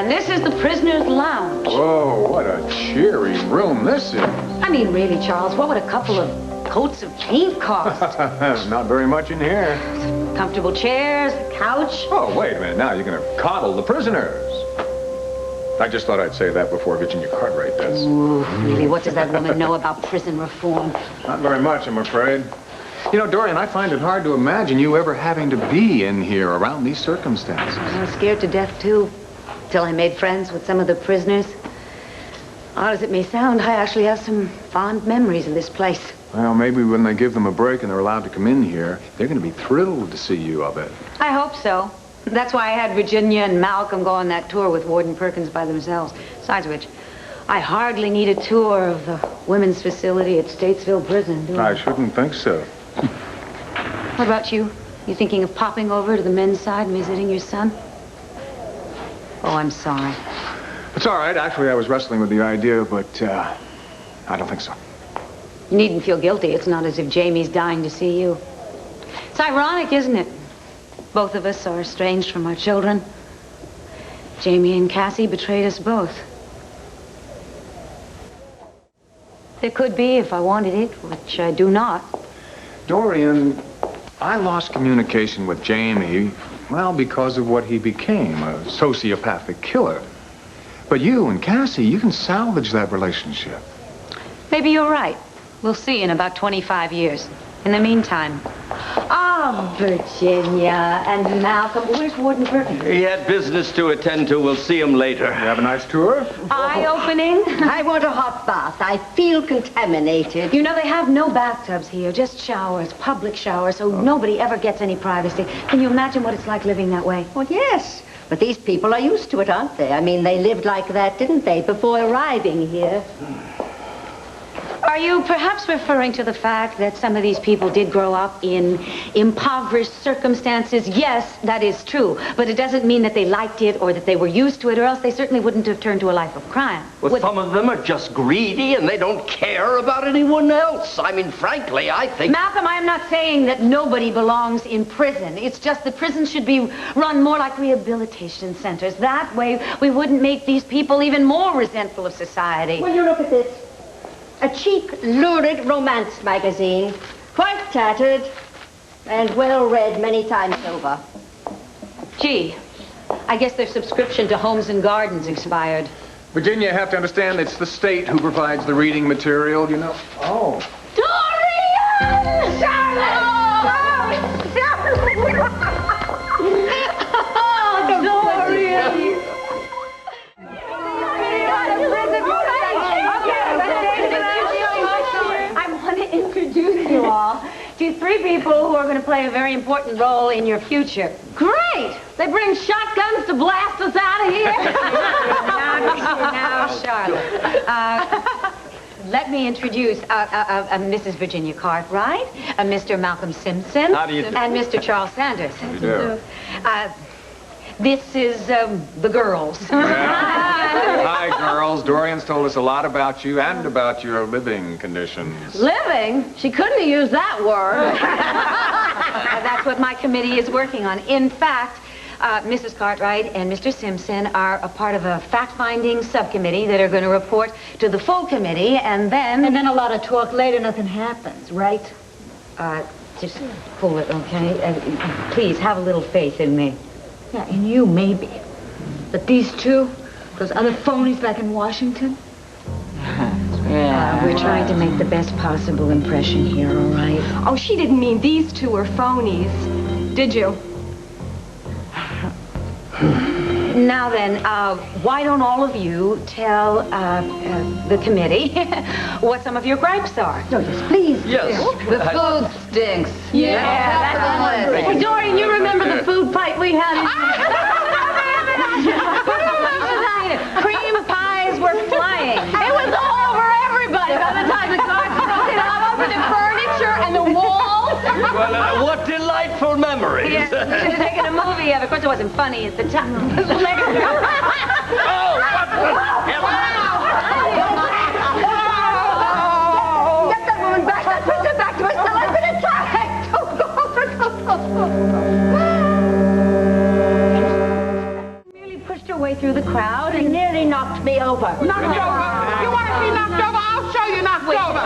And this is the prisoner's lounge. Whoa, what a cheery room this is. I mean, really, Charles, what would a couple of coats of paint cost? Not very much in here. Comfortable chairs, a couch. Oh, wait a minute. Now you're going to coddle the prisoners. I just thought I'd say that before Virginia Cartwright does. Ooh, really, what does that woman know about prison reform? Not very much, I'm afraid. You know, Dorian, I find it hard to imagine you ever having to be in here around these circumstances. I was scared to death, too, till I made friends with some of the prisoners. Odd as it may sound, I actually have some fond memories of this place. Well, maybe when they give them a break and they're allowed to come in here, they're going to be thrilled to see you, I'll bet. I hope so. That's why I had Virginia and Malcolm go on that tour with Warden Perkins by themselves. Besides which, I hardly need a tour of the women's facility at Stateville Prison, do I? I shouldn't think so. What about you? You thinking of popping over to the men's side and visiting your son? Oh, I'm sorry. It's all right. Actually, I was wrestling with the idea, but I don't think so. You needn't feel guilty. It's not as if Jamie's dying to see you. It's ironic, isn't it? Both of us are estranged from our children. Jamie and Cassie betrayed us both. There could be if I wanted it, which I do not. Dorian, I lost communication with Jamie, well, because of what he became, a sociopathic killer. But you and Cassie, you can salvage that relationship. Maybe you're right. We'll see in about 25 years. In the meantime... Oh, Virginia and Malcolm. Where's Warden Perkins? He had business to attend to. We'll see him later. You have a nice tour? Eye-opening. I want a hot bath. I feel contaminated. You know, they have no bathtubs here, just showers, public showers, so nobody ever gets any privacy. Can you imagine what it's like living that way? Well, yes. But these people are used to it, aren't they? I mean, they lived like that, didn't they, before arriving here? Are you perhaps referring to the fact that some of these people did grow up in impoverished circumstances? Yes, that is true. But it doesn't mean that they liked it or that they were used to it, or else they certainly wouldn't have turned to a life of crime. Well, some of them are just greedy and they don't care about anyone else. I mean, frankly, I think... Malcolm, I am not saying that nobody belongs in prison. It's just that prisons should be run more like rehabilitation centers. That way, we wouldn't make these people even more resentful of society. Will you look at this? A cheap, lurid romance magazine. Quite tattered and well-read many times over. Gee, I guess their subscription to Homes and Gardens expired. Virginia, you have to understand it's the state who provides the reading material, you know. Oh. Dorian! Charlotte! Oh, Dorian! I want to introduce you all to three people who are going to play a very important role in your future. Great! They bring shotguns to blast us out of here? Now, Charlotte. Let me introduce Mrs. Virginia Cartwright, Mr. Malcolm Simpson, How do you do? and Mr. Charles Sanders. How do you do? This is the girls. Hi, girls. Dorian's told us a lot about you and about your living conditions. Living? She couldn't have used that word. That's what my committee is working on. In fact, Mrs. Cartwright and Mr. Simpson are a part of a fact-finding subcommittee that are going to report to the full committee, and then... And then a lot of talk later, nothing happens, right? Just pull it, okay? Please, have a little faith in me. Yeah, in you, maybe. But these two, those other phonies back in Washington? We're trying to make the best possible impression here, all right? Oh, she didn't mean these two are phonies, did you? Now then, why don't all of you tell the committee what some of your gripes are? No, yes, please. Yes. The food stinks. Yeah, that's on the list. Hey, Dorian, you remember the food fight we had? Cream pies were flying. It was all over everybody by the time the guards broke it all over the furniture and the walls. Well, what delightful memories. Yes, we should have taken a movie of it. Of course, it wasn't funny at the time. Oh, what the Get that woman back. That prisoner back to her cell. I've been attacked. Merely pushed her way through the crowd He and... nearly knocked me over. Knocked over? You want to be knocked over? I'll show you knocked over.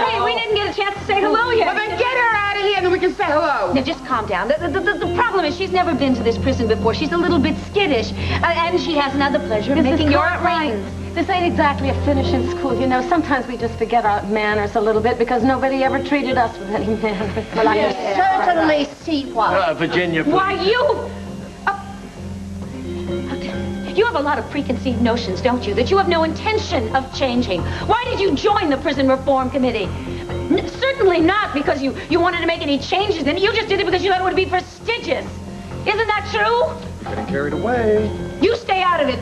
Hey, we didn't get a chance to say hello yet. Well, then get her out of here and then we can say hello. Now, just calm down. The problem is she's never been to this prison before. She's a little bit skittish. And she has another pleasure of making your acquaintance. This ain't exactly a finish in school. You know, sometimes we just forget our manners a little bit because nobody ever treated us with any manners. Well, I can certainly see why. Virginia, please. Why, you... You have a lot of preconceived notions, don't you? That you have no intention of changing. Why did you join the Prison Reform Committee? Certainly not because you wanted to make any changes in it. You just did it because you thought it would be prestigious. Isn't that true? You're getting carried away. You stay out of it.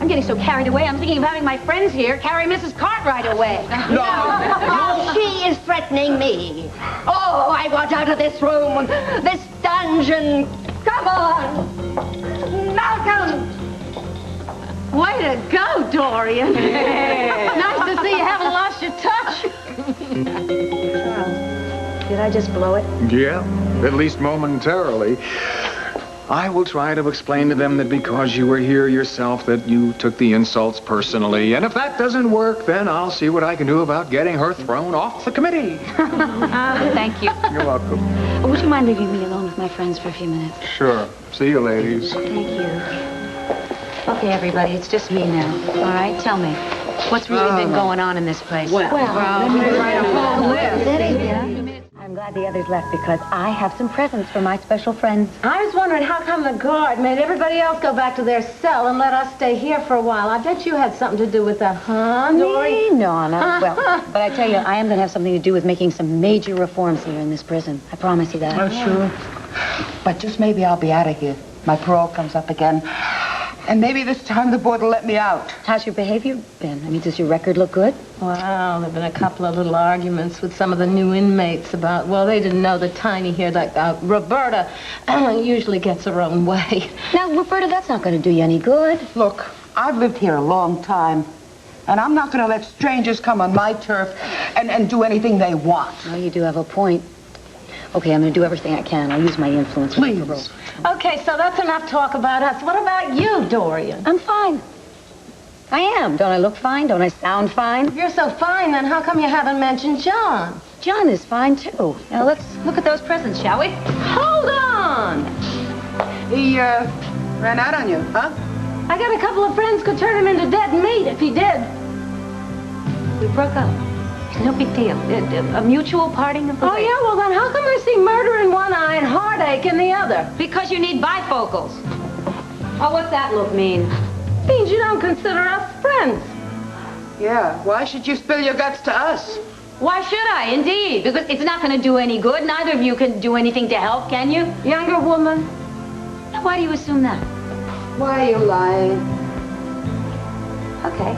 I'm getting so carried away, I'm thinking of having my friends here carry Mrs. Cartwright away. No, she is threatening me. Oh, I want out of this room, this dungeon. Come on, Malcolm. Way to go, Dorian. Nice to see you haven't lost your touch. Did I just blow it? Yeah, at least momentarily. I will try to explain to them that because you were here yourself that you took the insults personally. And if that doesn't work, then I'll see what I can do about getting her thrown off the committee. Thank you. You're welcome. Would you mind leaving me alone with my friends for a few minutes? Sure. See you, ladies. Thank you. Okay, everybody, it's just me now. All right, tell me. What's really been going on in this place? I'm glad the others left because I have some presents for my special friends. I was wondering how come the guard made everybody else go back to their cell and let us stay here for a while. I bet you had something to do with that, huh, Dory? No, well, but I tell you, I am going to have something to do with making some major reforms here in this prison. I promise you that. Oh, sure. But just maybe I'll be out of here. My parole comes up again. And maybe this time the board will let me out. How's your behavior been? I mean, does your record look good? Well, there've been a couple of little arguments with some of the new inmates about, well, they didn't know the tiny here, like Roberta, usually gets her own way. Now, Roberta, that's not going to do you any good. Look, I've lived here a long time. And I'm not going to let strangers come on my turf and do anything they want. Well, you do have a point. Okay, I'm going to do everything I can. I'll use my influence. with the parole. Please. Okay, so that's enough talk about us. What about you, Dorian? I'm fine. I am. Don't I look fine? Don't I sound fine? If you're so fine, then how come you haven't mentioned John? John is fine, too. Now, let's look at those presents, shall we? Hold on! He, ran out on you, huh? I got a couple of friends could turn him into dead meat if he did. We broke up. No big deal. A mutual parting of the Oh, ways. yeah? Well, then how come I see murder in one eye and heartache in the other? Because you need bifocals. Oh, what's that look mean? Means you don't consider us friends. Yeah, why should you spill your guts to us? Why should I, indeed? Because it's not going to do any good. Neither of you can do anything to help, can you? Younger woman? Now, why do you assume that? Why are you lying? Okay.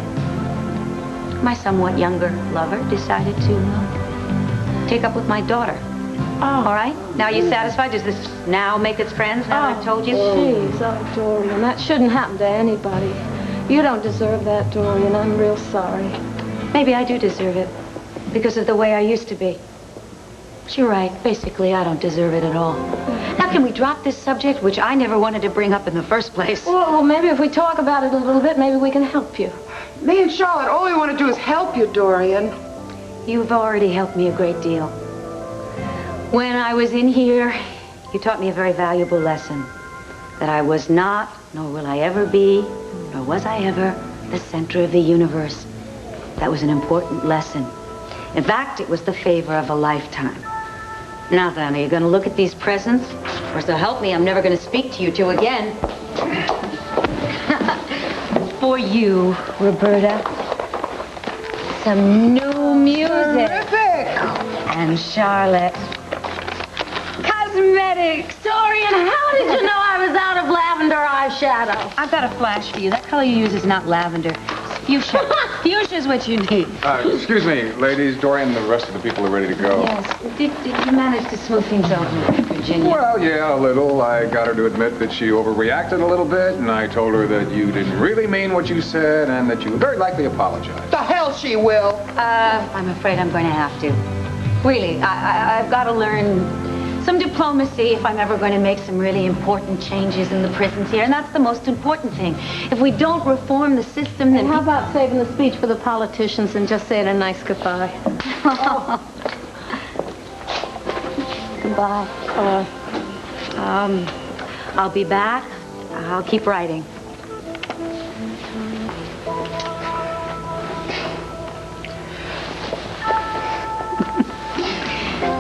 My somewhat younger lover decided to take up with my daughter. Oh. All right? Now, you satisfied? Does this now make us friends now I've told you? Jeez, oh, Dorian, that shouldn't happen to anybody. You don't deserve that, Dorian. I'm real sorry. Maybe I do deserve it because of the way I used to be. But you're right. Basically, I don't deserve it at all. Now, can we drop this subject, which I never wanted to bring up in the first place? Well, maybe if we talk about it a little bit, maybe we can help you. Me and Charlotte, all we want to do is help you, Dorian. You've already helped me a great deal. When I was in here, you taught me a very valuable lesson. That I was not, nor will I ever be, nor was I ever, the center of the universe. That was an important lesson. In fact, it was the favor of a lifetime. Now then, are you going to look at these presents? Or so help me, I'm never going to speak to you two again. For you, Roberta, some new music. Terrific! And Charlotte, cosmetics. Dorian, how did you know I was out of lavender eyeshadow? I've got a flash for you. That color you use is not lavender. It's fuchsia. Fuchsia's what you need. Excuse me, ladies. Dorian, the rest of the people are ready to go. Yes. Did you manage to smooth things over with Virginia? Well, yeah, a little. I got her to admit that she overreacted a little bit, and I told her that you didn't really mean what you said and that you would very likely apologize. The hell she will. I'm afraid I'm going to have to. Really, I've got to learn some diplomacy if I'm ever going to make some really important changes in the prisons here. And that's the most important thing. If we don't reform the system, then... How about saving the speech for the politicians and just saying a nice goodbye? Goodbye. I'll be back. I'll keep writing.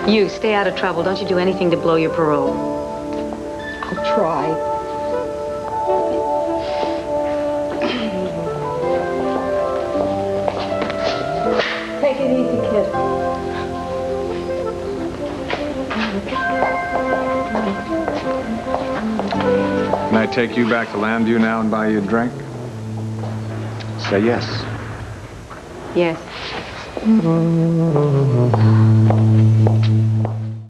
You, stay out of trouble. Don't you do anything to blow your parole. I'll try. Take it easy, kid. Can I take you back to Lambview now and buy you a drink? Say yes. Yes.